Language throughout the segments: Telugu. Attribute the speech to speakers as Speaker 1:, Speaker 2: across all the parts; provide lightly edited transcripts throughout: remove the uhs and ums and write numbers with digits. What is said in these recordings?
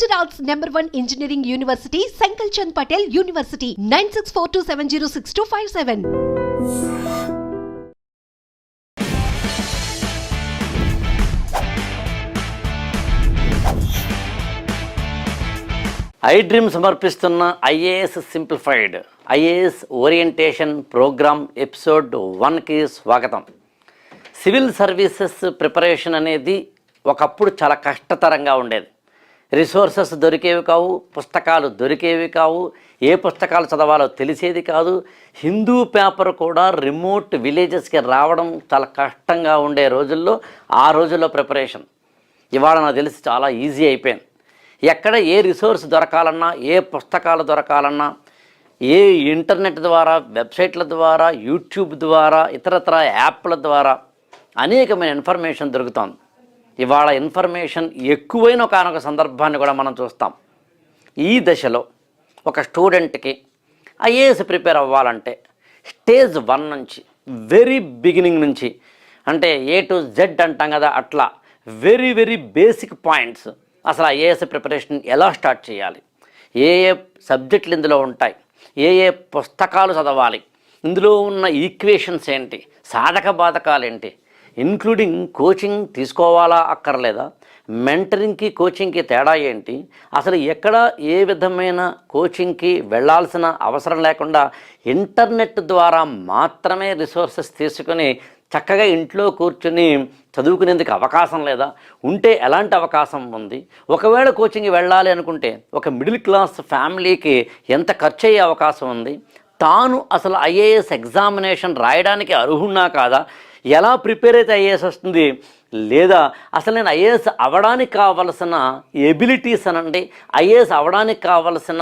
Speaker 1: Gujarat's #1 engineering university, Sankal Chand Patel University, 9642706257.
Speaker 2: iDream సమర్పిస్తున్న IAS simplified IAS orientation programme episode 1కి స్వాగతం. సివిల్ సర్వీసెస్ ప్రిపరేషన్ అనేది ఒకప్పుడు చాలా కష్టతరంగా ఉండేది. రిసోర్సెస్ దొరికేవి కావు, పుస్తకాలు దొరికేవి కావు, ఏ పుస్తకాలు చదవాలో తెలిసేది కాదు. హిందూ పేపర్ కూడా రిమోట్ విలేజెస్కి రావడం చాలా కష్టంగా ఉండే రోజుల్లో ఆ రోజుల్లో ప్రిపరేషన్ ఇవాళ నాకు తెలిసి చాలా ఈజీ అయిపోయింది. ఎక్కడ ఏ రిసోర్స్ దొరకాలన్నా, ఏ పుస్తకాలు దొరకాలన్నా, ఏ ఇంటర్నెట్ ద్వారా, వెబ్సైట్ల ద్వారా, యూట్యూబ్ ద్వారా, ఇతరత్ర యాప్ల ద్వారా అనేకమైన ఇన్ఫర్మేషన్ దొరుకుతుంది. ఇవాళ ఇన్ఫర్మేషన్ ఎక్కువైన ఒకనొక సందర్భాన్ని కూడా మనం చూస్తాం. ఈ దశలో ఒక స్టూడెంట్కి ఐఏఎస్ ప్రిపేర్ అవ్వాలంటే స్టేజ్ 1 నుంచి, వెరీ బిగినింగ్ నుంచి, అంటే A to Z అంటాం కదా, అట్లా వెరీ బేసిక్ పాయింట్స్, అసలు ఐఏఎస్ ప్రిపరేషన్ ఎలా స్టార్ట్ చేయాలి, ఏ సబ్జెక్టులు ఇందులో ఉంటాయి, ఏ పుస్తకాలు చదవాలి, ఇందులో ఉన్న ఈక్వేషన్స్ ఏంటి, సాధక బాధకాలు ఏంటి, ఇంక్లూడింగ్ కోచింగ్ తీసుకోవాలా అక్కర్లేదా, మెంటరింగ్కి కోచింగ్కి తేడా ఏంటి, అసలు ఎక్కడ ఏ విధమైన కోచింగ్కి వెళ్ళాల్సిన అవసరం లేకుండా ఇంటర్నెట్ ద్వారా మాత్రమే రిసోర్సెస్ తీసుకుని చక్కగా ఇంట్లో కూర్చుని చదువుకునేందుకు అవకాశం లేదా, ఉంటే ఎలాంటి అవకాశం ఉంది, ఒకవేళ కోచింగ్కి వెళ్ళాలి అనుకుంటే ఒక మిడిల్ క్లాస్ ఫ్యామిలీకి ఎంత ఖర్చు అయ్యే అవకాశం ఉంది, తాను అసలు ఐఏఎస్ ఎగ్జామినేషన్ రాయడానికి అర్హున్నా కాదా, ఎలా ప్రిపేర్ అయితే ఐఏఎస్ వస్తుంది, లేదా అసలు నేను ఐఏఎస్ అవ్వడానికి కావలసిన ఎబిలిటీస్ అనండి, ఐఏఎస్ అవ్వడానికి కావలసిన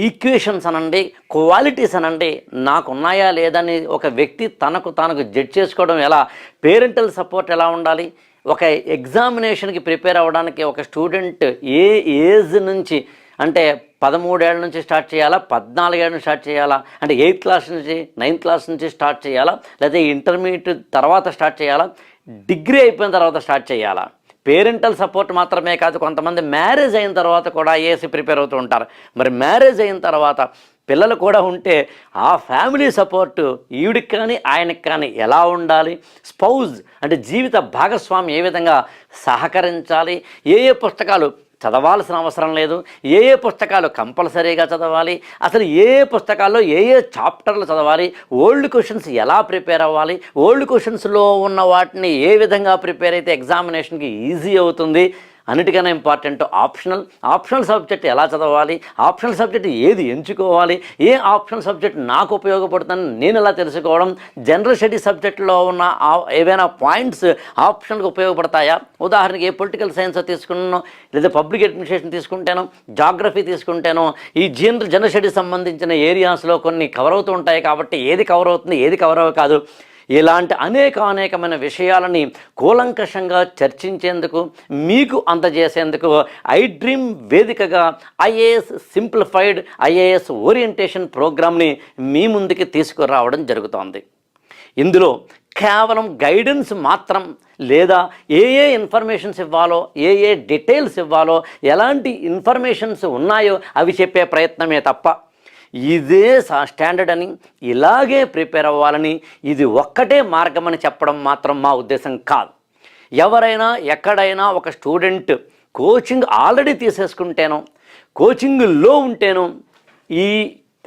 Speaker 2: ఈక్వేషన్స్ అనండి, క్వాలిటీస్ అనండి నాకు ఉన్నాయా లేదని ఒక వ్యక్తి తనకు జడ్జ్ చేసుకోవడం ఎలా, పేరెంటల్ సపోర్ట్ ఎలా ఉండాలి, ఒక ఎగ్జామినేషన్కి ప్రిపేర్ అవ్వడానికి ఒక స్టూడెంట్ ఏ ఏజ్ నుంచి, అంటే 13 ఏళ్ళ నుంచి స్టార్ట్ చేయాలా, 14 ఏళ్ళ నుంచి స్టార్ట్ చేయాలా, అంటే 8th క్లాస్ నుంచి 9th క్లాస్ నుంచి స్టార్ట్ చేయాలా, లేదా ఇంటర్మీడియట్ తర్వాత స్టార్ట్ చేయాలా, డిగ్రీ అయిపోయిన తర్వాత స్టార్ట్ చేయాలా. పేరెంటల్ సపోర్ట్ మాత్రమే కాదు, కొంతమంది మ్యారేజ్ అయిన తర్వాత కూడా ఐఏఎస్ ప్రిపేర్ అవుతూ ఉంటారు. మరి మ్యారేజ్ అయిన తర్వాత పిల్లలు కూడా ఉంటే ఆ ఫ్యామిలీ సపోర్టు ఈవిడికి కానీ ఆయనకి కానీ ఎలా ఉండాలి, స్పౌజ్ అంటే జీవిత భాగస్వామి ఏ విధంగా సహకరించాలి, ఏ పుస్తకాలు చదవాల్సిన అవసరం లేదు, ఏ పుస్తకాలు కంపల్సరీగా చదవాలి, అసలు ఏ పుస్తకాల్లో ఏ చాప్టర్లు చదవాలి, ఓల్డ్ క్వశ్చన్స్ ఎలా ప్రిపేర్ అవ్వాలి, ఓల్డ్ క్వశ్చన్స్లో ఉన్న వాటిని ఏ విధంగా ప్రిపేర్ అయితే ఎగ్జామినేషన్కి ఈజీ అవుతుంది, అన్నిటికన్నా ఇంపార్టెంట్ ఆప్షనల్ సబ్జెక్ట్ ఎలా చదవాలి, ఆప్షనల్ సబ్జెక్ట్ ఏది ఎంచుకోవాలి, ఏ ఆప్షనల్ సబ్జెక్ట్ నాకు ఉపయోగపడుతుందని నేను ఎలా తెలుసుకోవడం, జనరల్ స్టడీస్ సబ్జెక్ట్లో ఉన్న ఏవైనా పాయింట్స్ ఆప్షన్కి ఉపయోగపడతాయా, ఉదాహరణకి ఏ పొలిటికల్ సైన్స్ తీసుకున్నానో, లేదా పబ్లిక్ అడ్మినిస్ట్రేషన్ తీసుకుంటేనో, జాగ్రఫీ తీసుకుంటేనో, ఈ జనరల్ స్టడీస్ సంబంధించిన ఏరియాస్లో కొన్ని కవర్ అవుతూ ఉంటాయి కాబట్టి ఏది కవర్ అవుతుంది, ఏది కవర్ అవ్వ కాదు, ఇలాంటి అనేకమైన విషయాలని కూలంకషంగా చర్చించేందుకు, మీకు అందజేసేందుకు iDream వేదికగా ఐఏఎస్ సింప్లిఫైడ్ ఐఏఎస్ ఓరియంటేషన్ ప్రోగ్రామ్ని మీ ముందుకి తీసుకురావడం జరుగుతోంది. ఇందులో కేవలం గైడెన్స్ మాత్రం, లేదా ఏ ఇన్ఫర్మేషన్స్ ఇవ్వాలో, ఏ డీటెయిల్స్ ఇవ్వాలో, ఎలాంటి ఇన్ఫర్మేషన్స్ ఉన్నాయో అవి చెప్పే ప్రయత్నమే తప్ప ఇదే స్టాండర్డ్ అని, ఇలాగే ప్రిపేర్ అవ్వాలని, ఇది ఒక్కటే మార్గం అని చెప్పడం మాత్రం మా ఉద్దేశం కాదు. ఎవరైనా ఎక్కడైనా ఒక స్టూడెంట్ కోచింగ్ ఆల్రెడీ తీసేసుకుంటేనో, కోచింగ్లో ఉంటేనో ఈ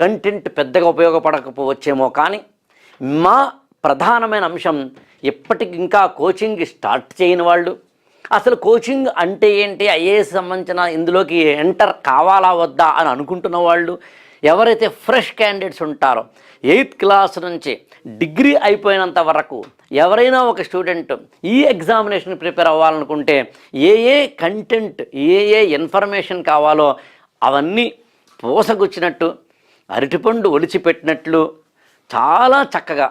Speaker 2: కంటెంట్ పెద్దగా ఉపయోగపడకపోవచ్చేమో, కానీ మా ప్రధానమైన అంశం ఇప్పటికి ఇంకా కోచింగ్ స్టార్ట్ చేయని వాళ్ళు, అసలు కోచింగ్ అంటే ఏంటి, ఐఏఎస్ సంబంధించిన ఇందులోకి ఎంటర్ కావాలా వద్దా అని అనుకుంటున్న వాళ్ళు, ఎవరైతే ఫ్రెష్ క్యాండిడేట్స్ ఉంటారో 8th క్లాస్ నుంచి డిగ్రీ అయిపోయినంత వరకు ఎవరైనా ఒక స్టూడెంట్ ఈ ఎగ్జామినేషన్ ప్రిపేర్ అవ్వాలనుకుంటే ఏ కంటెంట్, ఏ ఇన్ఫర్మేషన్ కావాలో అవన్నీ పూసగుచ్చినట్టు, అరటిపండు ఒలిచిపెట్టినట్లు చాలా చక్కగా,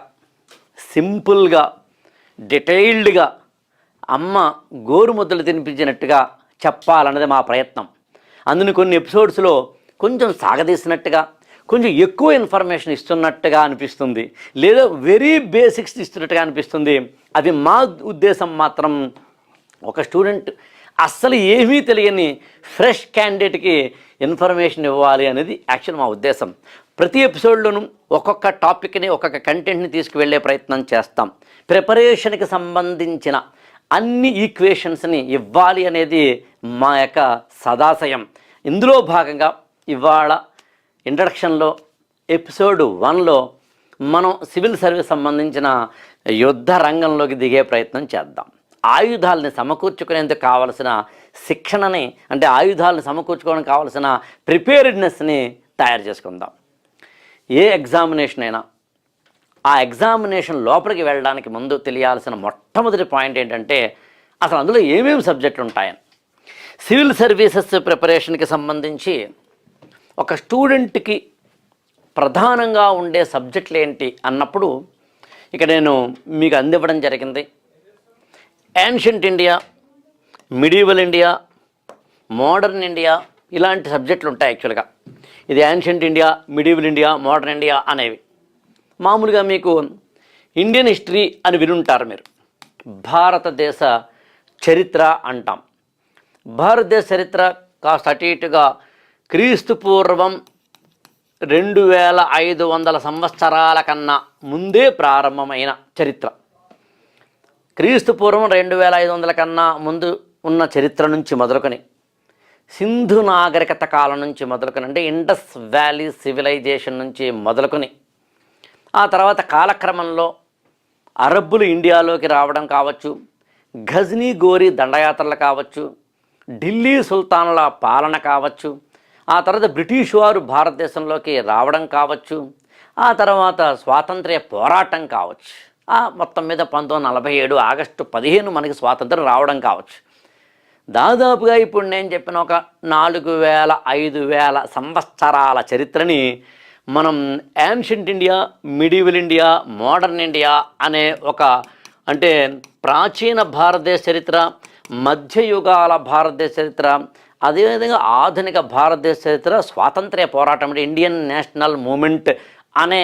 Speaker 2: సింపుల్గా, డీటెయిల్డ్గా, అమ్మ గోరుముద్దలు తినిపించినట్టుగా చెప్పాలన్నది మా ప్రయత్నం. అందుని కొన్ని ఎపిసోడ్స్లో కొంచెం సాగదీసినట్టుగా, కొంచెం ఎక్కువ ఇన్ఫర్మేషన్ ఇస్తున్నట్టుగా అనిపిస్తుంది, లేదా వెరీ బేసిక్స్ ఇస్తున్నట్టుగా అనిపిస్తుంది. అది మా ఉద్దేశం మాత్రం ఒక స్టూడెంట్ అస్సలు ఏమీ తెలియని ఫ్రెష్ క్యాండిడేట్కి ఇన్ఫర్మేషన్ ఇవ్వాలి అనేది యాక్చువల్ మా ఉద్దేశం. ప్రతి ఎపిసోడ్లోనూ ఒక్కొక్క టాపిక్ని ఒక్కొక్క కంటెంట్ని తీసుకువెళ్ళే ప్రయత్నం చేస్తాం. ప్రిపరేషన్కి సంబంధించిన అన్ని ఈక్వేషన్స్ని ఇవ్వాలి అనేది మా యొక్క సదాశయం. ఇందులో భాగంగా ఇవాళ ఇంట్రడక్షన్లో ఎపిసోడ్ 1లో మనం సివిల్ సర్వీస్ సంబంధించిన యుద్ధ రంగంలోకి దిగే ప్రయత్నం చేద్దాం. ఆయుధాలని సమకూర్చుకునేందుకు కావలసిన శిక్షణని, అంటే ఆయుధాలను సమకూర్చుకోవడానికి కావలసిన ప్రిపేర్డ్నెస్ని తయారు చేసుకుందాం. ఏ ఎగ్జామినేషన్ అయినా ఆ ఎగ్జామినేషన్ లోపలికి వెళ్ళడానికి ముందు తెలియాల్సిన మొట్టమొదటి పాయింట్ ఏంటంటే అసలు అందులో ఏమేమి సబ్జెక్టులు ఉంటాయని. సివిల్ సర్వీసెస్ ప్రిపరేషన్కి సంబంధించి ఒక స్టూడెంట్కి ప్రధానంగా ఉండే సబ్జెక్టులు ఏంటి అన్నప్పుడు ఇక నేను మీకు అందివ్వడం జరిగింది. Ancient India, medieval India, modern India, ఇలాంటి సబ్జెక్టులు ఉంటాయి. యాక్చువల్గా ఇది ancient India, medieval India, modern India అనేవి. మామూలుగా మీకు ఇండియన్ హిస్టరీ అని వినుంటారు మీరు. భారతదేశ చరిత్ర అంటాం. భారతదేశ చరిత్ర కాస్త అటు ఇటుగా క్రీస్తు పూర్వం 2500 సంవత్సరాల కన్నా ముందే ప్రారంభమైన చరిత్ర. క్రీస్తు పూర్వం 2500 కన్నా ముందు ఉన్న చరిత్ర నుంచి మొదలుకొని సింధు నాగరికత కాలం నుంచి మొదలుకొని, అంటే ఇండస్ వ్యాలీ సివిలైజేషన్ నుంచి మొదలుకొని ఆ తర్వాత కాలక్రమంలో అరబ్బులు ఇండియాలోకి రావడం కావచ్చు, ఘజ్నీ గోరీ దండయాత్రలు కావచ్చు, ఢిల్లీ సుల్తాన్ల పాలన కావచ్చు, ఆ తర్వాత బ్రిటిష్ వారు భారతదేశంలోకి రావడం కావచ్చు, ఆ తర్వాత స్వాతంత్ర్య పోరాటం కావచ్చు, మొత్తం మీద 1947 ఆగస్టు 15 మనకి స్వాతంత్రం రావడం కావచ్చు. దాదాపుగా ఇప్పుడు నేను చెప్పిన ఒక 4000-5000 సంవత్సరాల చరిత్రని మనం ancient India, medieval India, modern India అనే ఒక, అంటే ప్రాచీన భారతదేశ చరిత్ర, మధ్యయుగాల భారతదేశ చరిత్ర, అదేవిధంగా ఆధునిక భారతదేశ చరిత్ర, స్వాతంత్ర్య పోరాటం, అంటే ఇండియన్ నేషనల్ మూమెంట్ అనే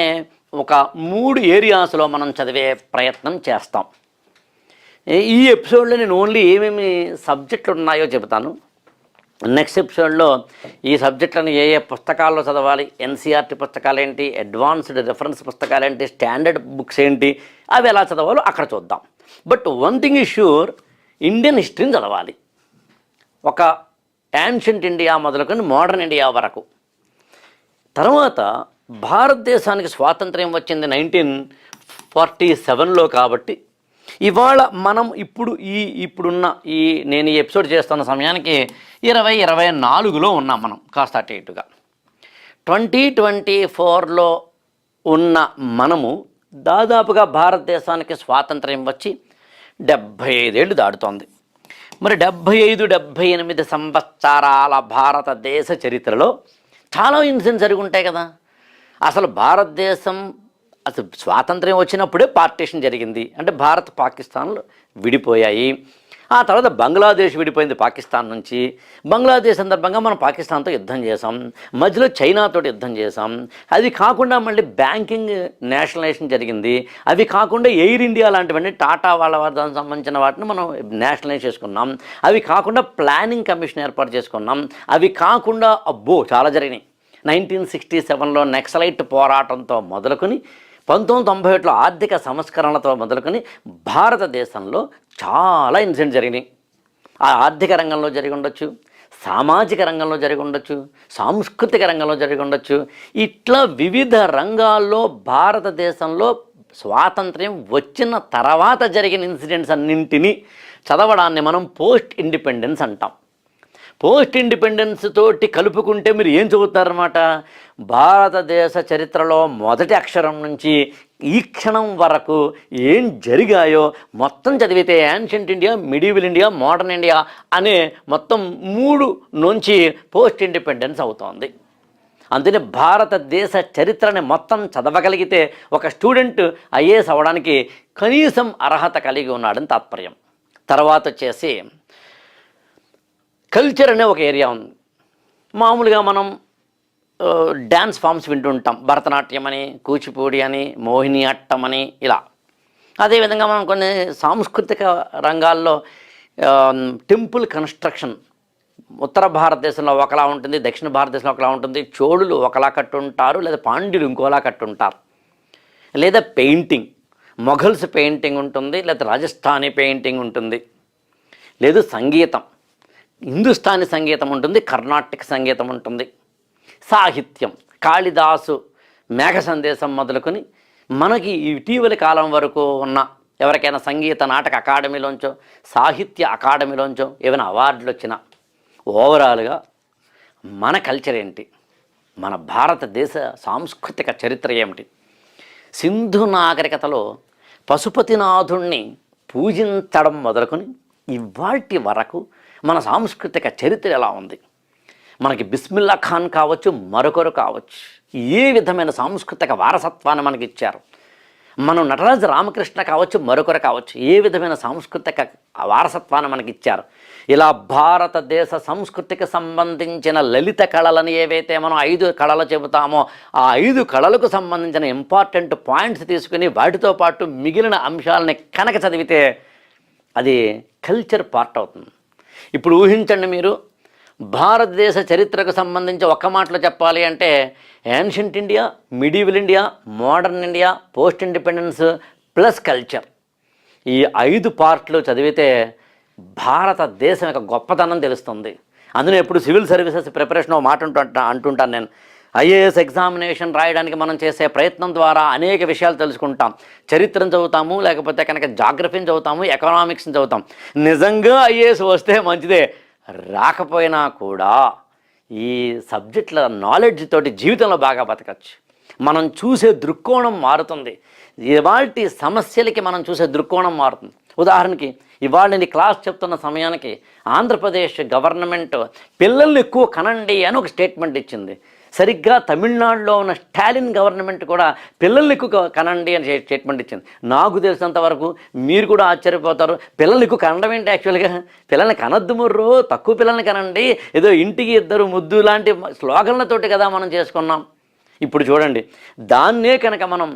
Speaker 2: ఒక 3 ఏరియాస్లో మనం చదివే ప్రయత్నం చేస్తాం. ఈ ఎపిసోడ్లో నేను ఓన్లీ ఏమేమి సబ్జెక్టులు ఉన్నాయో చెబుతాను. నెక్స్ట్ ఎపిసోడ్లో ఈ సబ్జెక్టులను ఏ ఏ పుస్తకాల్లో చదవాలి, ఎన్సీఆర్టీ పుస్తకాలు ఏంటి, అడ్వాన్స్డ్ రెఫరెన్స్ పుస్తకాలు ఏంటి, స్టాండర్డ్ బుక్స్ ఏంటి, అవి ఎలా చదవాలో అక్కడ చూద్దాం. But one thing is sure, Indian హిస్టరీని చదవాలి. ఒక ఏన్షియంట్ ఇండియా మొదలుకొని మోడర్న్ ఇండియా వరకు. తర్వాత భారతదేశానికి స్వాతంత్ర్యం వచ్చింది 1947లో. కాబట్టి ఇవాళ మనం ఇప్పుడున్న నేను ఈ ఎపిసోడ్ చేస్తున్న సమయానికి 2024లో ఉన్నాం మనం, కాస్త అటు ఇటుగా. 2024లో ఉన్న మనము దాదాపుగా భారతదేశానికి స్వాతంత్ర్యం వచ్చి 75 ఏళ్ళు దాటుతోంది. మరి 75-78 సంవత్సరాల భారతదేశ చరిత్రలో చాలా ఇన్సిడెంట్స్ జరిగి ఉంటాయి కదా. అసలు భారతదేశం స్వాతంత్ర్యం వచ్చినప్పుడే పార్టీషన్ జరిగింది, అంటే భారత్ పాకిస్తాన్లు విడిపోయాయి. ఆ తర్వాత బంగ్లాదేశ్ విడిపోయింది పాకిస్తాన్ నుంచి. బంగ్లాదేశ్ సందర్భంగా మనం పాకిస్తాన్తో యుద్ధం చేసాం, మధ్యలో చైనాతో యుద్ధం చేసాం. అది కాకుండా మళ్ళీ బ్యాంకింగ్ నేషనలైజేషన్ జరిగింది. అవి కాకుండా ఎయిర్ ఇండియా లాంటివన్నీ టాటా దానికి సంబంధించిన వాటిని మనం నేషనలైజ్ చేసుకున్నాం. అవి కాకుండా ప్లానింగ్ కమిషన్ ఏర్పాటు చేసుకున్నాం. అవి కాకుండా చాలా జరిగినాయి. 1967లో నక్సలైట్ పోరాటంతో మొదలుకొని 1991లో ఆర్థిక సంస్కరణలతో మొదలుకొని భారతదేశంలో చాలా ఇన్సిడెంట్ జరిగినాయి. ఆ ఆర్థిక రంగంలో జరిగి ఉండొచ్చు, సామాజిక రంగంలో జరిగి ఉండొచ్చు, సాంస్కృతిక రంగంలో జరిగి ఉండొచ్చు. ఇట్లా వివిధ రంగాల్లో భారతదేశంలో స్వాతంత్ర్యం వచ్చిన తర్వాత జరిగిన ఇన్సిడెంట్స్ అన్నింటినీ చదవడాన్ని మనం పోస్ట్ ఇండిపెండెన్స్ అంటాం. పోస్ట్ ఇండిపెండెన్స్ తోటి కలుపుకుంటే మీరు ఏం చదువుతారన్నమాట, భారతదేశ చరిత్రలో మొదటి అక్షరం నుంచి ఈ క్షణం వరకు ఏం జరిగాయో మొత్తం చదివితే ancient India, medieval India, modern India అనే మొత్తం 3 నుంచి పోస్ట్ ఇండిపెండెన్స్ అవుతోంది. అందుకని భారతదేశ చరిత్రని మొత్తం చదవగలిగితే ఒక స్టూడెంట్ ఐఏఎస్ అవ్వడానికి కనీసం అర్హత కలిగి ఉన్నాడని తాత్పర్యం. తర్వాత వచ్చేసి కల్చర్ అనే ఒక ఏరియా ఉంది. మామూలుగా మనం డ్యాన్స్ ఫామ్స్ వింటుంటాం, భరతనాట్యం అని, కూచిపూడి అని, మోహిని అట్టం అని, ఇలా. అదేవిధంగా మనం కొన్ని సాంస్కృతిక రంగాల్లో టెంపుల్ కన్స్ట్రక్షన్ ఉత్తర భారతదేశంలో ఒకలా ఉంటుంది, దక్షిణ భారతదేశంలో ఒకలా ఉంటుంది. చోళులు ఒకలా కట్టుంటారు, లేదా పాండ్యులు ఇంకోలా కట్టుంటారు. లేదా పెయింటింగ్, మొఘల్స్ పెయింటింగ్ ఉంటుంది, లేదా రాజస్థానీ పెయింటింగ్ ఉంటుంది. లేదు సంగీతం, హిందుస్థానీ సంగీతం ఉంటుంది, కర్ణాటక సంగీతం ఉంటుంది. సాహిత్యం, కాళిదాసు మేఘ సందేశం మొదలుకొని మనకి ఇటీవలి కాలం వరకు ఉన్న ఎవరికైనా సంగీత నాటక అకాడమీలోంచో సాహిత్య అకాడమీలోంచో ఏమైనా అవార్డులు వచ్చినా ఓవరాల్గా మన కల్చర్ ఏంటి, మన భారతదేశ సాంస్కృతిక చరిత్ర ఏమిటి, సింధు నాగరికతలో పశుపతినాథుణ్ణి పూజించడం మొదలుకొని ఇవాటి వరకు మన సాంస్కృతిక చరిత్ర ఎలా ఉంది, మనకి బిస్మిల్లా ఖాన్ కావచ్చు, మరొకరు కావచ్చు, ఏ విధమైన సాంస్కృతిక వారసత్వాన్ని మనకి ఇచ్చారు. మనం నటరాజు రామకృష్ణ కావచ్చు, మరొకరు కావచ్చు, ఏ విధమైన సాంస్కృతిక వారసత్వాన్ని మనకి ఇచ్చారు. ఇలా భారతదేశ సంస్కృతికి సంబంధించిన లలిత కళలని ఏవైతే మనం 5 కళలు చెబుతామో ఆ 5 కళలకు సంబంధించిన ఇంపార్టెంట్ పాయింట్స్ తీసుకుని వాటితో పాటు మిగిలిన అంశాలని కనుక చదివితే అది కల్చర్ పార్ట్ అవుతుంది. ఇప్పుడు ఊహించండి, మీరు భారతదేశ చరిత్రకు సంబంధించి ఒక్క మాటలో చెప్పాలి అంటే ancient India, medieval India, modern India, post independence plus culture, ఈ 5 పార్ట్లు చదివితే భారతదేశం యొక్క గొప్పతనం తెలుస్తుంది. అందులో ఎప్పుడు సివిల్ సర్వీసెస్ ప్రిపరేషన్ ఒక మాట అంటుంటాను నేను. ఐఏఎస్ ఎగ్జామినేషన్ రాయడానికి మనం చేసే ప్రయత్నం ద్వారా అనేక విషయాలు తెలుసుకుంటాం. చరిత్రను చదువుతాము, లేకపోతే కనుక జాగ్రఫీని చదువుతాము, ఎకనామిక్స్ని చదువుతాం. నిజంగా ఐఏఎస్ వస్తే మంచిదే, రాకపోయినా కూడా ఈ సబ్జెక్టుల నాలెడ్జ్ తోటి జీవితంలో బాగా బతకచ్చు. మనం చూసే దృక్కోణం మారుతుంది. ఇవాల్టి సమస్యలకి మనం చూసే దృక్కోణం మారుతుంది. ఉదాహరణకి ఇవాళ నేను క్లాస్ చెప్తున్న సమయానికి ఆంధ్రప్రదేశ్ గవర్నమెంట్ పిల్లల్ని ఎక్కువ కనండి అని ఒక స్టేట్మెంట్ ఇచ్చింది. సరిగ్గా తమిళనాడులో ఉన్న స్టాలిన్ గవర్నమెంట్ కూడా పిల్లల్ని ఎక్కువ కనండి అని స్టేట్మెంట్ ఇచ్చింది. నాకు తెలిసినంత వరకు మీరు కూడా ఆశ్చర్యపోతారు, పిల్లల్ని ఎక్కువ కనడం ఏంటి? యాక్చువల్గా పిల్లల్ని కనద్దు ముర్రు, తక్కువ పిల్లల్ని కనండి, ఏదో ఇంటికి 2 ముద్దు లాంటి స్లోగన్లతోటి కదా మనం చేసుకున్నాం. ఇప్పుడు చూడండి, దాన్నే కనుక మనం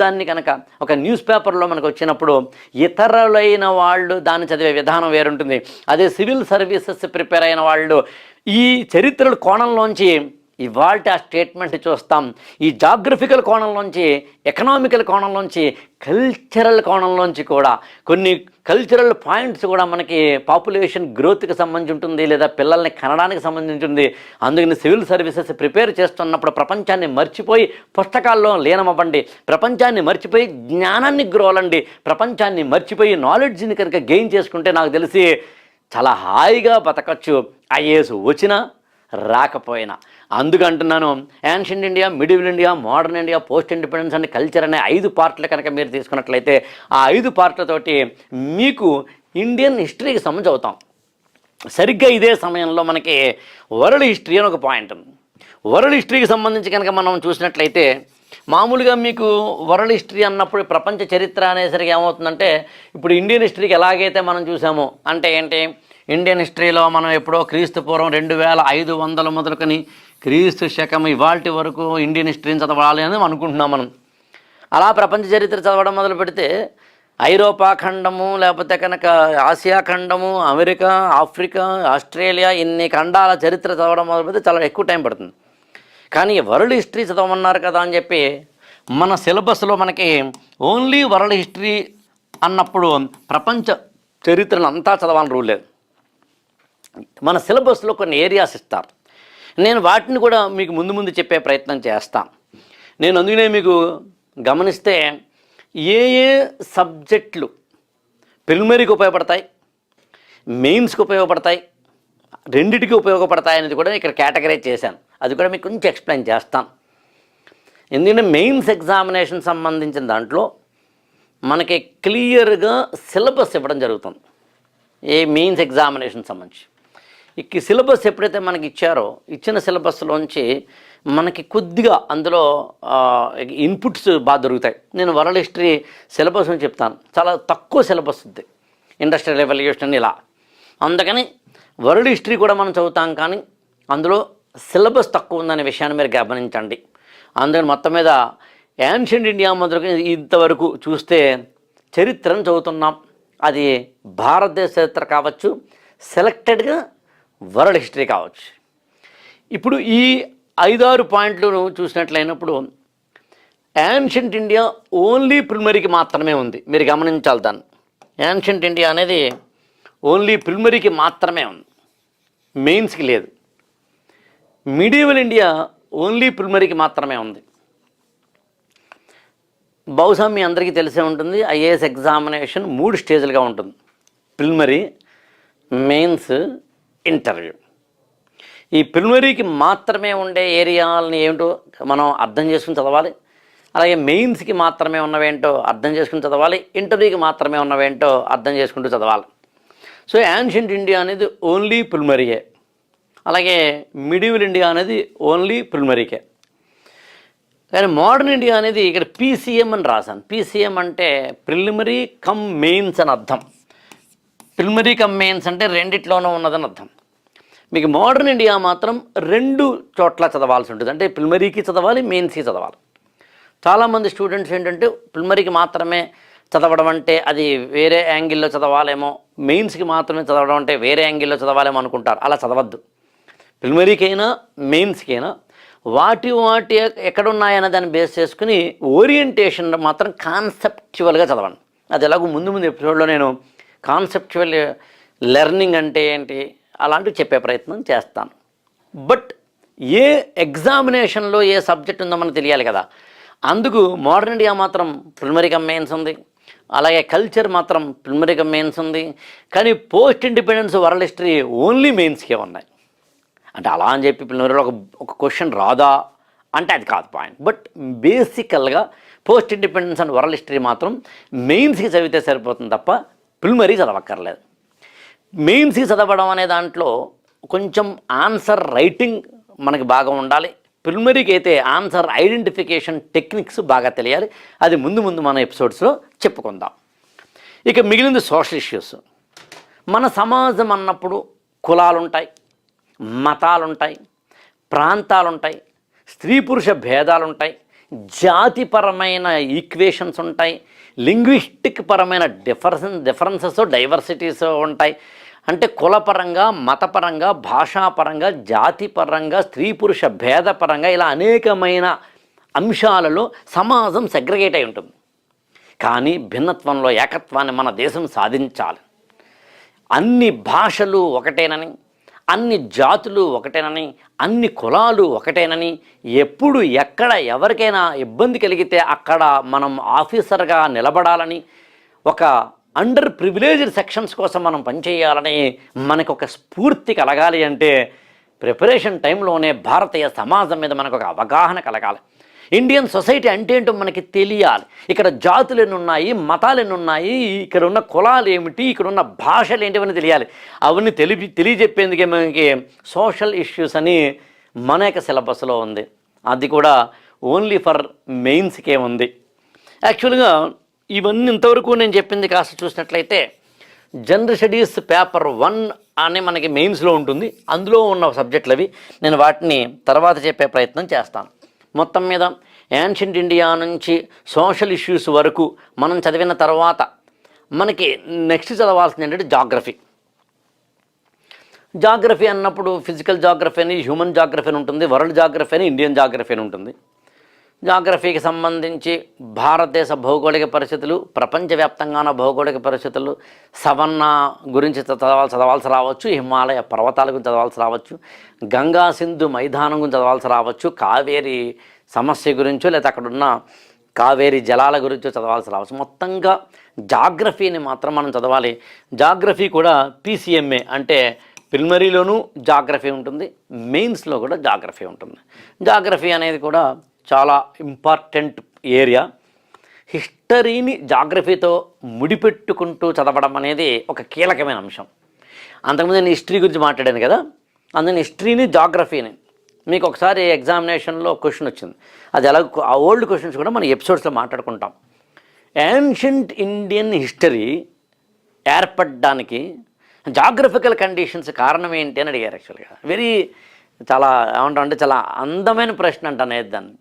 Speaker 2: దాన్ని కనుక ఒక న్యూస్ పేపర్లో మనకు వచ్చినప్పుడు ఇతరులైన వాళ్ళు దాన్ని చదివే విధానం వేరుంటుంది. అదే సివిల్ సర్వీసెస్ ప్రిపేర్ అయిన వాళ్ళు ఈ చరిత్రల కోణంలోంచి ఇవాళ ఆ స్టేట్మెంట్ చూస్తాం. ఈ జాగ్రఫికల్ కోణంలోంచి, ఎకనామికల్ కోణంలోంచి, కల్చరల్ కోణంలోంచి కూడా కొన్ని కల్చరల్ పాయింట్స్ కూడా మనకి పాపులేషన్ గ్రోత్కి సంబంధించి ఉంటుంది, లేదా పిల్లల్ని కనడానికి సంబంధించి ఉంటుంది. అందుకని సివిల్ సర్వీసెస్ ప్రిపేర్ చేస్తున్నప్పుడు ప్రపంచాన్ని మర్చిపోయి పుస్తకాల్లో లీనమవ్వండి, ప్రపంచాన్ని మర్చిపోయి జ్ఞానాన్ని గ్రోలండి, ప్రపంచాన్ని మర్చిపోయి నాలెడ్జ్ని కనుక గెయిన్ చేసుకుంటే నాకు తెలిసి చాలా హాయిగా బతకచ్చు, ఐఏఎస్ వచ్చినా రాకపోయినా. అందుకంటున్నాను, ancient India, medieval India, modern India, post independence and culture అనే 5 పార్ట్లు కనుక మీరు తీసుకున్నట్లయితే ఆ 5 పార్ట్లతోటి మీకు ఇండియన్ హిస్టరీకి సంబంధించి అవుతాం. సరిగ్గా ఇదే సమయంలో మనకి వరల్డ్ హిస్టరీ అని ఒక పాయింట్ ఉంది. వరల్డ్ హిస్టరీకి సంబంధించి కనుక మనం చూసినట్లయితే మామూలుగా మీకు వరల్డ్ హిస్టరీ అన్నప్పుడు ప్రపంచ చరిత్ర అనేసరికి ఏమవుతుందంటే, ఇప్పుడు ఇండియన్ హిస్టరీకి ఎలాగైతే మనం చూసామో అంటే ఏంటి, ఇండియన్ హిస్టరీలో మనం ఎప్పుడో క్రీస్తు పూర్వం 2500 మొదలుకొని క్రీస్తు శకం ఇవాల్టి వరకు ఇండియన్ హిస్టరీని చదవాలి అని అనుకుంటున్నాం మనం. అలా ప్రపంచ చరిత్ర చదవడం మొదలు పెడితే ఐరోపా ఖండము, లేకపోతే కనుక ఆసియా ఖండము, అమెరికా, ఆఫ్రికా, ఆస్ట్రేలియా, ఇన్ని ఖండాల చరిత్ర చదవడం మొదలు పెడితే చాలా ఎక్కువ టైం పడుతుంది. కానీ వరల్డ్ హిస్టరీ చదవమన్నారు కదా అని చెప్పి మన సిలబస్లో మనకి ఓన్లీ వరల్డ్ హిస్టరీ అన్నప్పుడు ప్రపంచ చరిత్రను అంతా చదవాలని రూల్ లేదు. మన సిలబస్లో కొన్ని ఏరియాస్ ఇస్తారు. నేను వాటిని కూడా మీకు ముందు చెప్పే ప్రయత్నం చేస్తాను. నేను అందుకనే మీకు గమనిస్తే ఏ సబ్జెక్టులు ప్రిలిమినరీకి ఉపయోగపడతాయి, మెయిన్స్కి ఉపయోగపడతాయి, రెండిటికి ఉపయోగపడతాయి అనేది కూడా ఇక్కడ కేటగరైజ్ చేశాను. అది కూడా మీకు కొంచెం ఎక్స్ప్లెయిన్ చేస్తాను. ఎందుకంటే మెయిన్స్ ఎగ్జామినేషన్ సంబంధించిన దాంట్లో మనకి క్లియర్గా సిలబస్ ఇవ్వడం జరుగుతుంది. ఏ మెయిన్స్ ఎగ్జామినేషన్ సంబంధించి ఈ సిలబస్ ఎప్పుడైతే మనకి ఇచ్చారో, ఇచ్చిన సిలబస్లోంచి మనకి కొద్దిగా అందులో ఇన్పుట్స్ బాగా దొరుకుతాయి. నేను వరల్డ్ హిస్టరీ సిలబస్ అని చెప్తాను, చాలా తక్కువ సిలబస్ ఉంది, ఇండస్ట్రియల్ రెవల్యూషన్ ఇలా. అందుకని వరల్డ్ హిస్టరీ కూడా మనం చదువుతాం, కానీ అందులో సిలబస్ తక్కువ ఉందనే విషయాన్ని మీరు గమనించండి. అందుకని మొత్తం మీద ఏన్షియంట్ ఇండియా మొదలుకొని ఇంతవరకు చూస్తే చరిత్రను చదువుతున్నాం. అది భారతదేశ చరిత్ర కావచ్చు, సెలెక్టెడ్గా వరల్డ్ హిస్టరీ కావచ్చు. ఇప్పుడు ఈ 5-6 పాయింట్లు చూసినట్లయినప్పుడు యాన్షియంట్ ఇండియా ఓన్లీ ప్రిలిమినరీకి మాత్రమే ఉంది. మీరు గమనించాలి దాన్ని. యాన్షియంట్ ఇండియా అనేది ఓన్లీ ప్రిలిమినరీకి మాత్రమే ఉంది, మెయిన్స్కి లేదు. మిడివల్ ఇండియా ఓన్లీ ప్రిలిమినరీకి మాత్రమే ఉంది. బహుశా మీ అందరికీ తెలిసే ఉంటుంది, ఐఏఎస్ ఎగ్జామినేషన్ 3 స్టేజ్లుగా ఉంటుంది: ప్రిలిమినరీ, మెయిన్స్, ఇంటర్వ్యూ. ఈ ప్రిలిమినరీకి మాత్రమే ఉండే ఏరియాలని ఏమిటో మనం అర్థం చేసుకుని చదవాలి. అలాగే మెయిన్స్కి మాత్రమే ఉన్నవేంటో అర్థం చేసుకుని చదవాలి. ఇంటర్వ్యూకి మాత్రమే ఉన్నవేంటో అర్థం చేసుకుంటూ చదవాలి. సో యాన్షియంట్ ఇండియా అనేది ఓన్లీ ప్రిలిమినరీయే. అలాగే మిడివల్ ఇండియా అనేది ఓన్లీ ప్రిలిమినరీకే. కానీ మోడర్న్ ఇండియా అనేది ఇక్కడ పీసీఎం అని రాశాను. పీసీఎం అంటే ప్రిలిమినరీ కమ్ మెయిన్స్ అని అర్థం. ప్రిలిమినరీ కమ్ మెయిన్స్ అంటే రెండిట్లోనూ ఉన్నదని అర్థం. మీకు మోడర్న్ ఇండియా మాత్రం 2 చోట్ల చదవాల్సి ఉంటుంది. అంటే ప్రిలిమినరీకి చదవాలి, మెయిన్స్కి చదవాలి. చాలామంది స్టూడెంట్స్ ఏంటంటే ప్రిలిమినరీకి మాత్రమే చదవడం అంటే అది వేరే యాంగిల్లో చదవాలేమో, మెయిన్స్కి మాత్రమే చదవడం అంటే వేరే యాంగిల్లో చదవాలేమో అనుకుంటారు. అలా చదవద్దు. ప్రిలిమినరీకైనా మెయిన్స్కైనా వాటి ఎక్కడున్నాయన్న దాన్ని బేస్ చేసుకుని ఓరియంటేషన్ మాత్రం కాన్సెప్చువల్గా చదవండి. అది ఎలాగో ముందు ఎపిసోడ్లో నేను కాన్సెప్చువల్ లెర్నింగ్ అంటే ఏంటి అలాంటివి చెప్పే ప్రయత్నం చేస్తాను. బట్ ఏ ఎగ్జామినేషన్లో ఏ సబ్జెక్ట్ ఉందో మనకు తెలియాలి కదా. అందుకు మోడర్న్ ఇండియా మాత్రం ప్రిలిమినరీ కమ్ మెయిన్స్ ఉంది. అలాగే కల్చర్ మాత్రం ప్రిలిమినరీ కమ్ మెయిన్స్ ఉంది. కానీ post independence world history only మెయిన్స్కే ఉన్నాయి. అంటే అలా అని చెప్పి ప్రిలిమినరీలో ఒక క్వశ్చన్ రాదా అంటే అది కాదు పాయింట్. బట్ బేసికల్గా post independence and world history మాత్రం మెయిన్స్కి చదివితే సరిపోతుంది తప్ప ప్రిలిమినరీ చదవక్కర్లేదు. మెయిన్స్కి చదవడం అనే దాంట్లో కొంచెం ఆన్సర్ రైటింగ్ మనకి బాగా ఉండాలి. ప్రిలిమినరీకి అయితే ఆన్సర్ ఐడెంటిఫికేషన్ టెక్నిక్స్ బాగా తెలియాలి. అది ముందు మన ఎపిసోడ్స్లో చెప్పుకుందాం. ఇక మిగిలింది సోషల్ ఇష్యూస్. మన సమాజం అన్నప్పుడు కులాలుంటాయి, మతాలుంటాయి, ప్రాంతాలుంటాయి, స్త్రీ పురుష భేదాలుంటాయి, జాతిపరమైన ఈక్వేషన్స్ ఉంటాయి, లింగ్విస్టిక్ పరమైన డిఫరెన్సెస్ డైవర్సిటీస్ ఉంటాయి. అంటే కులపరంగా, మతపరంగా, భాషాపరంగా, జాతిపరంగా, స్త్రీ పురుష భేదపరంగా ఇలా అనేకమైన అంశాలలో సమాజం సెగ్రిగేట్ అయి ఉంటుంది. కానీ భిన్నత్వంలో ఏకత్వాన్ని మన దేశం సాధించాలి. అన్ని భాషలు ఒకటేనని, అన్ని జాతులు ఒకటేనని, అన్ని కులాలు ఒకటేనని, ఎప్పుడు ఎక్కడ ఎవరికైనా ఇబ్బంది కలిగితే అక్కడ మనం ఆఫీసర్గా నిలబడాలని, ఒక అండర్ ప్రివిలేజ్డ్ సెక్షన్స్ కోసం మనం పనిచేయాలని మనకు ఒక స్ఫూర్తి కలగాలి అంటే ప్రిపరేషన్ టైంలోనే భారతీయ సమాజం మీద మనకు ఒక అవగాహన కలగాలి. ఇండియన్ సొసైటీ అంటే ఏంటో మనకి తెలియాలి. ఇక్కడ జాతులు ఎన్ని ఉన్నాయి, మతాలు ఎన్ని ఉన్నాయి, ఇక్కడ ఉన్న కులాలు ఏమిటి, ఇక్కడ ఉన్న భాషలు ఏంటివని తెలియాలి. అవన్నీ తెలియజెప్పేందుకే మనకి సోషల్ ఇష్యూస్ అని మన యొక్క సిలబస్లో ఉంది. అది కూడా ఓన్లీ ఫర్ మెయిన్స్కే ఉంది. యాక్చువల్గా ఇవన్నీ ఇంతవరకు నేను చెప్పింది కాస్త చూసినట్లయితే జనరల్ స్టడీస్ పేపర్ 1 అని మనకి మెయిన్స్లో ఉంటుంది. అందులో ఉన్న సబ్జెక్టులు అవి. నేను వాటిని తర్వాత చెప్పే ప్రయత్నం చేస్తాను. మొత్తం మీద యాన్షియంట్ ఇండియా నుంచి సోషల్ ఇష్యూస్ వరకు మనం చదివిన తర్వాత మనకి నెక్స్ట్ చదవాల్సింది ఏంటంటే జాగ్రఫీ. జాగ్రఫీ అన్నప్పుడు ఫిజికల్ జాగ్రఫీ అని, హ్యూమన్ జాగ్రఫీ అని ఉంటుంది, వరల్డ్ జాగ్రఫీ అని, ఇండియన్ జాగ్రఫీ అని ఉంటుంది. జాగ్రఫీకి సంబంధించి భారతదేశ భౌగోళిక పరిస్థితులు, ప్రపంచవ్యాప్తంగా ఉన్న భౌగోళిక పరిస్థితులు, సవన్నా గురించి చదవాల్సి రావచ్చు, హిమాలయ పర్వతాల గురించి చదవాల్సి రావచ్చు, గంగా సింధు మైదానం గురించి చదవాల్సి రావచ్చు, కావేరీ సమస్య గురించో లేదా అక్కడున్న కావేరీ జలాల గురించో చదవాల్సి రావచ్చు. మొత్తంగా జాగ్రఫీని మాత్రం మనం చదవాలి. జాగ్రఫీ కూడా పీసీఎంఏ అంటే ప్రిలిమినరీలోనూ జాగ్రఫీ ఉంటుంది, మెయిన్స్లో కూడా జాగ్రఫీ ఉంటుంది. జాగ్రఫీ అనేది కూడా చాలా ఇంపార్టెంట్ ఏరియా. హిస్టరీని జాగ్రఫీతో ముడిపెట్టుకుంటూ చదవడం అనేది ఒక కీలకమైన అంశం. అంతకుముందు నేను హిస్టరీ గురించి మాట్లాడాను కదా, అందుకని హిస్టరీని జాగ్రఫీని మీకు ఒకసారి ఎగ్జామినేషన్లో క్వశ్చన్ వచ్చింది. అది ఎలా, ఆ ఓల్డ్ క్వశ్చన్స్ కూడా మనం ఎపిసోడ్స్లో మాట్లాడుకుంటాం. యాన్షియంట్ ఇండియన్ హిస్టరీ ఏర్పడడానికి జాగ్రఫికల్ కండిషన్స్ కారణం ఏంటి అని అడిగారు. యాక్చువల్గా చాలా ఏమంటాం అంటే చాలా అందమైన ప్రశ్న అంట అనేది. దాన్ని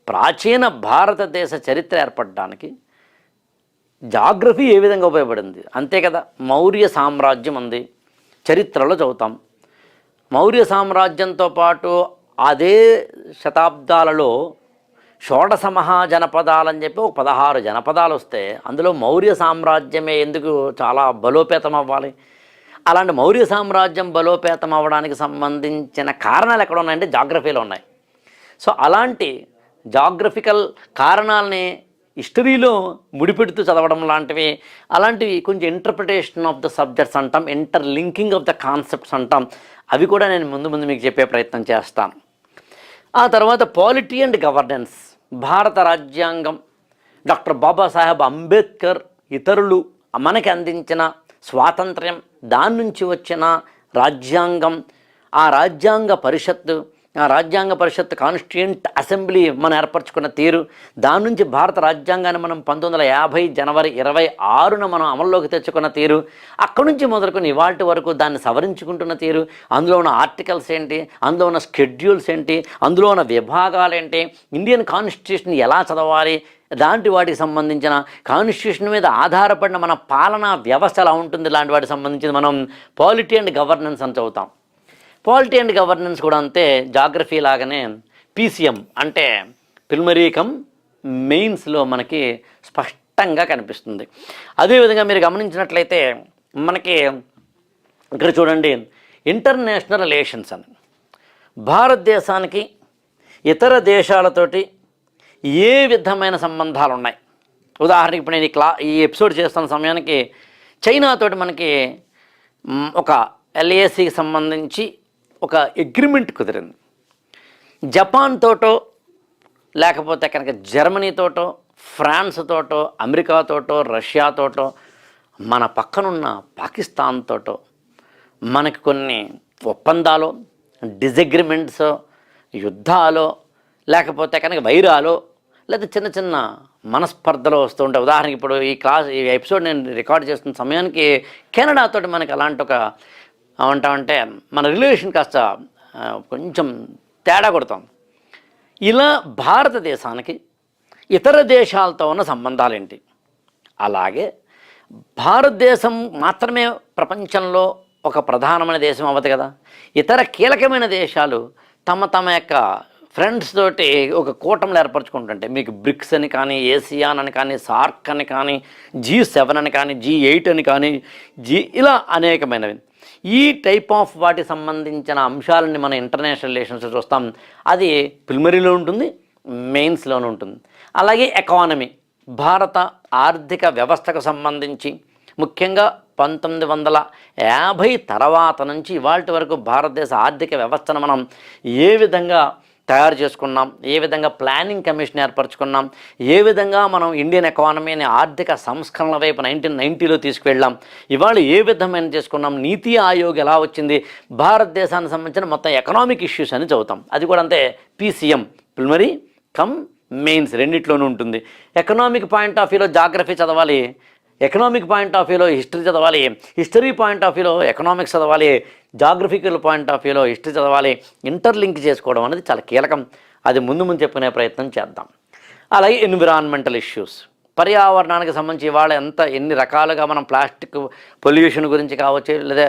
Speaker 2: ప్రాచీన భారతదేశ చరిత్ర ఏర్పడడానికి జాగ్రఫీ ఏ విధంగా ఉపయోగపడింది అంతే కదా. మౌర్య సామ్రాజ్యం ఉంది, చరిత్రలో చదువుతాం. మౌర్య సామ్రాజ్యంతో పాటు అదే శతాబ్దాలలో షోడశ మహాజనపదాలని చెప్పి ఒక 16 జనపదాలు వస్తే అందులో మౌర్య సామ్రాజ్యమే ఎందుకు చాలా బలోపేతం అవ్వాలి? అలాంటి మౌర్య సామ్రాజ్యం బలోపేతం అవ్వడానికి సంబంధించిన కారణాలు ఎక్కడ ఉన్నాయంటే జాగ్రఫీలో ఉన్నాయి. సో అలాంటి జాగ్రఫికల్ కారణాలని హిస్టరీలో ముడిపెడుతూ చదవడం లాంటివి, అలాంటివి కొంచెం ఇంటర్ప్రిటేషన్ ఆఫ్ ద సబ్జెక్ట్స్ అంటాం, ఇంటర్లింకింగ్ ఆఫ్ ద కాన్సెప్ట్స్ అంటాం. అవి కూడా నేను ముందు మీకు చెప్పే ప్రయత్నం చేస్తాను. ఆ తర్వాత పాలిటీ అండ్ గవర్నెన్స్, భారత రాజ్యాంగం, డాక్టర్ బాబాసాహెబ్ అంబేద్కర్ ఇతరులు మనకి అందించిన స్వాతంత్ర్యం, దాని నుంచి వచ్చిన రాజ్యాంగం, ఆ రాజ్యాంగ పరిషత్ కాన్స్టిట్యూంట్ అసెంబ్లీ మనం ఏర్పరచుకున్న తీరు, దాని నుంచి భారత రాజ్యాంగాన్ని మనం 1950 జనవరి 26న మనం అమల్లోకి తెచ్చుకున్న తీరు, అక్కడి నుంచి మొదలుకొని ఇవాళ వరకు దాన్ని సవరించుకుంటున్న తీరు, అందులో ఉన్న ఆర్టికల్స్ ఏంటి, అందులో ఉన్న స్కెడ్యూల్స్ ఏంటి, అందులో ఉన్న విభాగాలు ఏంటి, ఇండియన్ కాన్స్టిట్యూషన్ ఎలా చదవాలి, దాంటి వాటికి సంబంధించిన కాన్స్టిట్యూషన్ మీద ఆధారపడిన మన పాలనా వ్యవస్థ ఎలా ఉంటుంది, ఇలాంటి వాటికి సంబంధించి మనం పాలిటీ అండ్ గవర్నెన్స్ అని చదువుతాం. పాలిటీ అండ్ గవర్నెన్స్ కూడా అంతే, జాగ్రఫీ లాగానే పీసీఎం అంటే ప్రిలిమినరీ కమ్ మెయిన్స్లో మనకి స్పష్టంగా కనిపిస్తుంది. అదేవిధంగా మీరు గమనించినట్లయితే మనకి ఇక్కడ చూడండి, ఇంటర్నేషనల్ రిలేషన్స్ అని భారతదేశానికి ఇతర దేశాలతోటి ఏ విధమైన సంబంధాలు ఉన్నాయి. ఉదాహరణకి ఇప్పుడు నేను ఈ ఎపిసోడ్ చేస్తున్న సమయానికి చైనాతోటి మనకి ఒక ఎల్ఏసీకి సంబంధించి ఒక అగ్రిమెంట్ కుదిరింది. జపాన్ తోటో లేకపోతే కనుక జర్మనీతోటో, ఫ్రాన్స్ తోటో, అమెరికాతోటో, రష్యాతోటో, మన పక్కనున్న పాకిస్తాన్ తోటో మనకి కొన్ని ఒప్పందాలు, డిజగ్రిమెంట్స్, యుద్ధాలు, లేకపోతే కనుక వైరాలు, లేదా చిన్న చిన్న మనస్పర్ధలు వస్తూ ఉంటాయి. ఉదాహరణకి ఇప్పుడు ఈ ఎపిసోడ్ నేను రికార్డ్ చేస్తున్న సమయానికి కెనడాతోటి మనకి అలాంటి ఒక ఏమంటామంటే మన రిలేషన్ కాస్త కొంచెం తేడా కొడతాం. ఇలా భారతదేశానికి ఇతర దేశాలతో ఉన్న సంబంధాలు ఏంటి? అలాగే భారతదేశం మాత్రమే ప్రపంచంలో ఒక ప్రధానమైన దేశం అవ్వదు కదా. ఇతర కీలకమైన దేశాలు తమ యొక్క ఫ్రెండ్స్ తోటి ఒక కూటమిలు ఏర్పరచుకుంటుంటే, మీకు బ్రిక్స్ అని కానీ, ఏసియాన్ అని కానీ, సార్క్ అని కానీ, G7 అని కానీ, G8 అని కానీ, ఇలా అనేకమైనవి. ఈ టైప్ ఆఫ్ వాటికి సంబంధించిన అంశాలని మన ఇంటర్నేషనల్ రిలేషన్స్లో చూస్తాం. అది ప్రిలిమినరీలో ఉంటుంది, మెయిన్స్లోనూ ఉంటుంది. అలాగే ఎకానమీ, భారత ఆర్థిక వ్యవస్థకు సంబంధించి ముఖ్యంగా 1950 తర్వాత నుంచి ఇవాళ వరకు భారతదేశ ఆర్థిక వ్యవస్థను మనం ఏ విధంగా తయారు చేసుకున్నాం, ఏ విధంగా ప్లానింగ్ కమిషన్ ఏర్పరచుకున్నాం, ఏ విధంగా మనం ఇండియన్ ఎకానమీని ఆర్థిక సంస్కరణల వైపు 1990లో తీసుకువెళ్ళాం, ఇవాళ ఏ విధమైన చేసుకున్నాం, నీతి ఆయోగ్ ఎలా వచ్చింది, భారతదేశానికి సంబంధించిన మొత్తం ఎకనామిక్ ఇష్యూస్ అని చదువుతాం. అది కూడా అంతే, పీసీఎం ప్రిలిమినరీ కమ్ మెయిన్స్ రెండిట్లోనూ ఉంటుంది. ఎకనామిక్ పాయింట్ ఆఫ్ వ్యూలో జాగ్రఫీ చదవాలి, ఎకనామిక్ పాయింట్ ఆఫ్ వ్యూలో హిస్టరీ చదవాలి, హిస్టరీ పాయింట్ ఆఫ్ వ్యూలో ఎకనామిక్స్ చదవాలి, జాగ్రఫికల్ పాయింట్ ఆఫ్ వ్యూలో హిస్టరీ చదవాలి. ఇంటర్లింక్ చేసుకోవడం అనేది చాలా కీలకం. అది ముందు చెప్పుకునే ప్రయత్నం చేద్దాం. అలాగే ఎన్విరాన్మెంటల్ ఇష్యూస్, పర్యావరణానికి సంబంధించి ఇవాళ ఎన్ని రకాలుగా మనం ప్లాస్టిక్ పొల్యూషన్ గురించి కావచ్చు, లేదా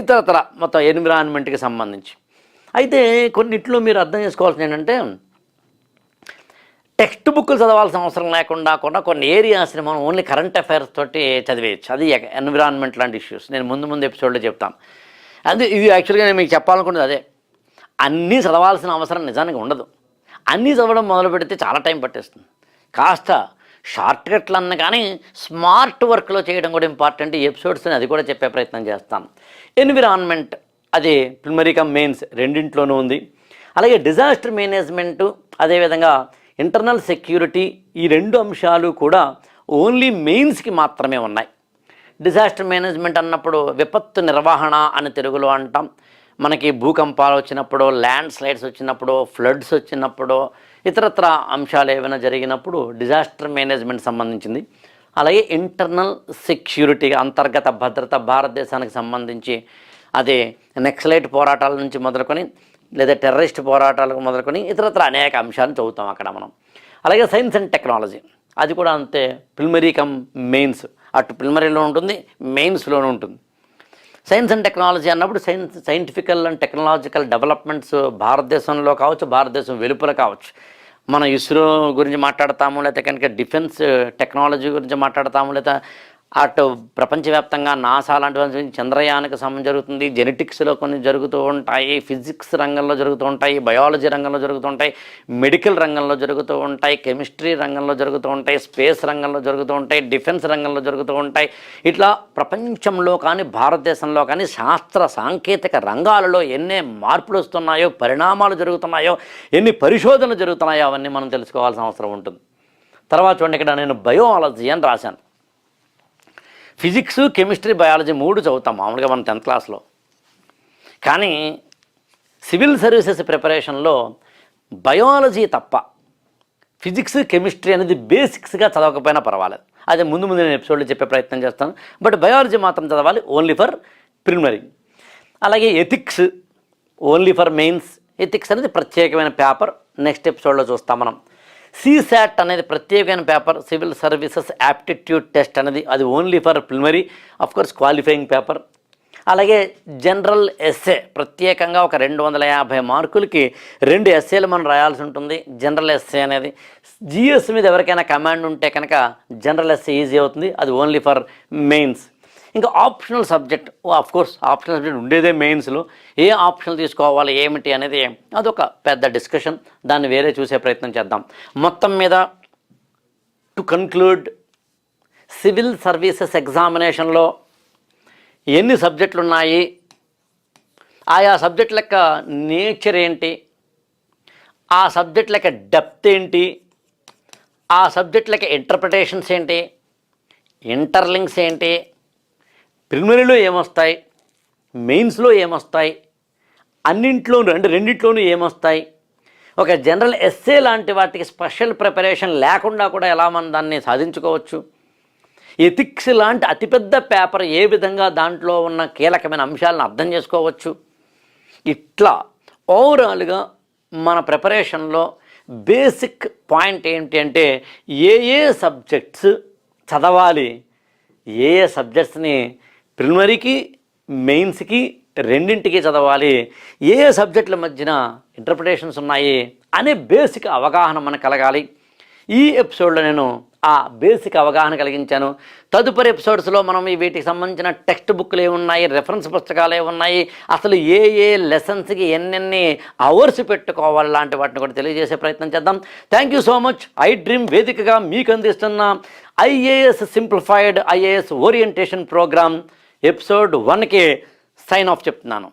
Speaker 2: ఇతరతర మొత్తం ఎన్విరాన్మెంట్కి సంబంధించి. అయితే కొన్నిట్లో మీరు అర్థం చేసుకోవాల్సింది ఏంటంటే, టెక్స్ట్ బుక్లు చదవాల్సిన అవసరం లేకుండా కొన్ని ఏరియాస్ని మనం ఓన్లీ కరెంట్ అఫైర్స్ తోటి చదివేయచ్చు. అది ఎన్విరాన్మెంట్ లాంటి ఇష్యూస్ నేను ముందు ఎపిసోడ్లో చెప్తాను. ఇది యాక్చువల్గా నేను మీకు చెప్పాలనుకున్నది అదే. అన్నీ చదవాల్సిన అవసరం నిజానికి ఉండదు. అన్నీ చదవడం మొదలు పెడితే చాలా టైం పట్టేస్తుంది. కాస్త షార్ట్ కట్లు అన్న కానీ స్మార్ట్ వర్క్లో చేయడం కూడా ఇంపార్టెంట్. ఈ ఎపిసోడ్స్ని అది కూడా చెప్పే ప్రయత్నం చేస్తాను. ఎన్విరాన్మెంట్ అది ప్రిలిమినరీ కమ్ మెయిన్స్ రెండింట్లోనూ ఉంది. అలాగే డిజాస్టర్ మేనేజ్మెంటు, అదేవిధంగా ఇంటర్నల్ సెక్యూరిటీ, ఈ రెండు అంశాలు కూడా ఓన్లీ మెయిన్స్కి మాత్రమే ఉన్నాయి. డిజాస్టర్ మేనేజ్మెంట్ అన్నప్పుడు విపత్తు నిర్వహణ అని తెలుగులో అంటాం. మనకి భూకంపాలు వచ్చినప్పుడు, ల్యాండ్ స్లైడ్స్ వచ్చినప్పుడు, ఫ్లడ్స్ వచ్చినప్పుడు, ఇతరత్ర అంశాలు ఏమైనా జరిగినప్పుడు డిజాస్టర్ మేనేజ్మెంట్ సంబంధించింది. అలాగే ఇంటర్నల్ సెక్యూరిటీ, అంతర్గత భద్రత, భారతదేశానికి సంబంధించి అదే నక్సలైట్ పోరాటాల నుంచి మొదలుకొని లేదా టెర్రరిస్ట్ పోరాటాలకు మొదలుకొని ఇతరత్ర అనేక అంశాలను చదువుతాం అక్కడ మనం. అలాగే సైన్స్ అండ్ టెక్నాలజీ, అది కూడా అంతే, ప్రిలిమినరీ కమ్ మెయిన్స్. అటు ప్రిలిమినరీలో ఉంటుంది, మెయిన్స్లోనూ ఉంటుంది. సైన్స్ అండ్ టెక్నాలజీ అన్నప్పుడు సైంటిఫికల్ అండ్ టెక్నాలజికల్ డెవలప్మెంట్స్ భారతదేశంలో కావచ్చు, భారతదేశం వెలుపల కావచ్చు. మనం ఇస్రో గురించి మాట్లాడతాము, లేకపోతే కనుక డిఫెన్స్ టెక్నాలజీ గురించి మాట్లాడతాము, లేదా అటు ప్రపంచవ్యాప్తంగా నాసా లాంటి చంద్రయానికి సంబంధం జరుగుతుంది, జెనెటిక్స్లో కొన్ని జరుగుతూ ఉంటాయి, ఫిజిక్స్ రంగంలో జరుగుతూ ఉంటాయి, బయాలజీ రంగంలో జరుగుతూ ఉంటాయి, మెడికల్ రంగంలో జరుగుతూ ఉంటాయి, కెమిస్ట్రీ రంగంలో జరుగుతూ ఉంటాయి, స్పేస్ రంగంలో జరుగుతూ ఉంటాయి, డిఫెన్స్ రంగంలో జరుగుతూ ఉంటాయి. ఇట్లా ప్రపంచంలో కానీ భారతదేశంలో కానీ శాస్త్ర సాంకేతిక రంగాలలో ఎన్ని మార్పులు వస్తున్నాయో, పరిణామాలు జరుగుతున్నాయో, ఎన్ని పరిశోధనలు జరుగుతున్నాయో అవన్నీ మనం తెలుసుకోవాల్సిన అవసరం ఉంటుంది. తర్వాత చూడండి, ఇక్కడ నేను బయాలజీ అని రాశాను. ఫిజిక్స్, కెమిస్ట్రీ, బయాలజీ 3 చదువుతాం మామూలుగా మనం 10th క్లాస్లో. కానీ సివిల్ సర్వీసెస్ ప్రిపరేషన్లో బయాలజీ తప్ప ఫిజిక్స్, కెమిస్ట్రీ అనేది బేసిక్స్గా చదవకపోయినా పర్వాలేదు. అదే ముందు నేను ఎపిసోడ్లో చెప్పే ప్రయత్నం చేస్తాను. బట్ బయాలజీ మాత్రం చదవాలి, ఓన్లీ ఫర్ ప్రిలిమినరీ. అలాగే ethics only for mains. Ethics అనేది ప్రత్యేకమైన పేపర్, నెక్స్ట్ ఎపిసోడ్లో చూస్తాం మనం. CSAT అనేది ప్రత్యేకమైన paper, civil services aptitude test అనేది అది only for preliminary, course qualifying paper. అలాగే జనరల్ ఎస్సే ప్రత్యేకంగా ఒక 250 మార్కులకి 2 ఎస్సేలు మనం రాయాల్సి ఉంటుంది. జనరల్ ఎస్సే అనేది GS మీద ఎవరికైనా కమాండ్ ఉంటే కనుక జనరల్ ఎస్సే ఈజీ అవుతుంది, అది ఓన్లీ ఫర్ మెయిన్స్. ఇంకా optional subject, course optional subject ఉండేదే మెయిన్స్లో. ఏ ఆప్షనల్ తీసుకోవాలి ఏమిటి అనేది అదొక పెద్ద డిస్కషన్, దాన్ని వేరే చూసే ప్రయత్నం చేద్దాం. మొత్తం మీద టు కన్క్లూడ్, సివిల్ సర్వీసెస్ ఎగ్జామినేషన్లో ఎన్ని సబ్జెక్టులు ఉన్నాయి, ఆయా సబ్జెక్టుల యొక్క నేచర్ ఏంటి, ఆ సబ్జెక్టుల యొక్క డెప్త్ ఏంటి, ఆ సబ్జెక్టుల యొక్క ఇంటర్ప్రిటేషన్స్ ఏంటి, ఇంటర్లింక్స్ ఏంటి, ప్రిలిమినరీలో ఏమొస్తాయి, మెయిన్స్లో ఏమొస్తాయి, అన్నింట్లోనూ అంటే రెండింటిలోనూ ఏమొస్తాయి, ఒక జనరల్ ఎస్సే లాంటి వాటికి స్పెషల్ ప్రిపరేషన్ లేకుండా కూడా ఎలా మనం దాన్ని సాధించుకోవచ్చు, ఎథిక్స్ లాంటి అతిపెద్ద పేపర్ ఏ విధంగా దాంట్లో ఉన్న కీలకమైన అంశాలను అర్థం చేసుకోవచ్చు. ఇట్లా ఓవరాల్గా మన ప్రిపరేషన్లో బేసిక్ పాయింట్ ఏంటి అంటే ఏ సబ్జెక్ట్స్ చదవాలి, ఏ సబ్జెక్ట్స్ని ప్రిలిమినరీకి, మెయిన్స్కి రెండింటికి చదవాలి, ఏ సబ్జెక్టుల మధ్యన ఇంటర్ప్రిటేషన్స్ ఉన్నాయి అనే బేసిక్ అవగాహన మనకు కలగాలి. ఈ ఎపిసోడ్లో నేను ఆ బేసిక్ అవగాహన కలిగించాను. తదుపరి ఎపిసోడ్స్లో మనం వీటికి సంబంధించిన టెక్స్ట్ బుక్లు ఏమున్నాయి, రెఫరెన్స్ పుస్తకాలు ఏమున్నాయి, అసలు ఏ లెసన్స్కి ఎన్నెన్ని అవర్స్ పెట్టుకోవాలి లాంటి వాటిని కూడా తెలియజేసే ప్రయత్నం చేద్దాం. Thank you so much. IDream వేదికగా మీకు అందిస్తున్న IAS simplified IAS orientation programme episode 1కి సైన్ ఆఫ్ చెప్తున్నాను.